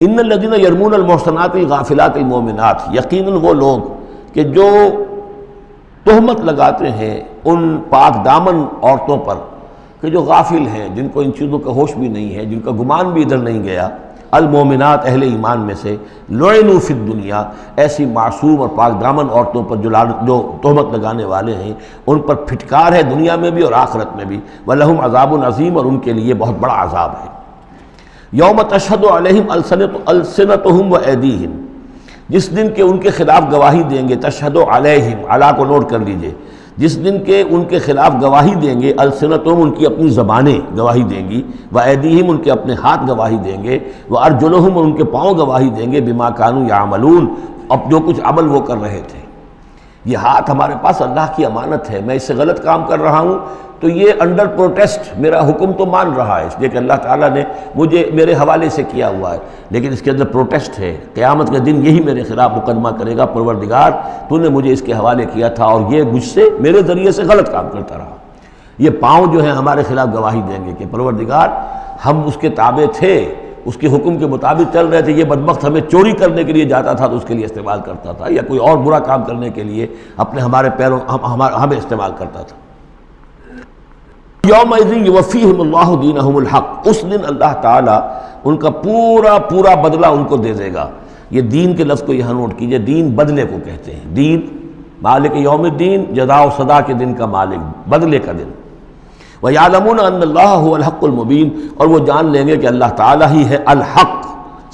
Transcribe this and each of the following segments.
ان الذین یرمون المحصنات الغافلات المؤمنات، یقیناً وہ لوگ کہ جو تہمت لگاتے ہیں ان پاک دامن عورتوں پر کہ جو غافل ہیں، جن کو ان چیزوں کا ہوش بھی نہیں ہے، جن کا گمان بھی ادھر نہیں گیا، المؤمنات اہل ایمان میں سے، لعنوا فی الدنیا، ایسی معصوم اور پاک دامن عورتوں پر جو تہمت لگانے والے ہیں ان پر پھٹکار ہے دنیا میں بھی اور آخرت میں بھی، وَلَهُمْ عَذَابٌ عَظِيمٌ، اور ان کے لیے بہت بڑا عذاب ہے۔ یوم تشہد علیہم السنتہم وایدیہم، جس دن کے ان کے خلاف گواہی دیں گے، تشہد علیہم، علا کو نوٹ کر لیجئے، جس دن کے ان کے خلاف گواہی دیں گے، السنتہم ان کی اپنی زبانیں گواہی دیں گی، وایدیہم ان کے اپنے ہاتھ گواہی دیں گے، وارجلہم اور ان کے پاؤں گواہی دیں گے، بما کانوا یعملون، اب جو کچھ عمل وہ کر رہے تھے۔ یہ ہاتھ ہمارے پاس اللہ کی امانت ہے، میں اس سے غلط کام کر رہا ہوں تو یہ انڈر پروٹیسٹ میرا حکم تو مان رہا ہے، اس لیے کہ اللہ تعالیٰ نے مجھے میرے حوالے سے کیا ہوا ہے، لیکن اس کے اندر پروٹیسٹ ہے، قیامت کے دن یہی میرے خلاف مقدمہ کرے گا، پروردگار تو نے مجھے اس کے حوالے کیا تھا اور یہ مجھ سے میرے ذریعے سے غلط کام کرتا رہا۔ یہ پاؤں جو ہیں ہمارے خلاف گواہی دیں گے کہ پروردگار ہم اس کے تابع تھے، اس کے حکم کے مطابق چل رہے تھے، یہ بدبخت ہمیں چوری کرنے کے لیے جاتا تھا تو اس کے لیے استعمال کرتا تھا، یا کوئی اور برا کام کرنے کے لیے ہمارے پیروں ہمیں استعمال کرتا تھا۔ یومئذ یوفیہم اللہ دینہم الحق، اس دن اللہ تعالیٰ ان کا پورا بدلہ ان کو دے دے گا۔ یہ دین کے لفظ کو یہاں نوٹ کیجئے، دین بدلے کو کہتے ہیں، دین مالک یوم الدین، جزا و سزا کے دن کا مالک، بدلے کا دن۔ وَيَعْلَمُونَ أَنَّ اللَّهَ هُوَ الْحَقُّ الْمُبِينُ، اور وہ جان لیں گے کہ اللہ تعالیٰ ہی ہے الحق،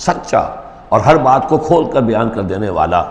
سچا اور ہر بات کو کھول کر بیان کر دینے والا۔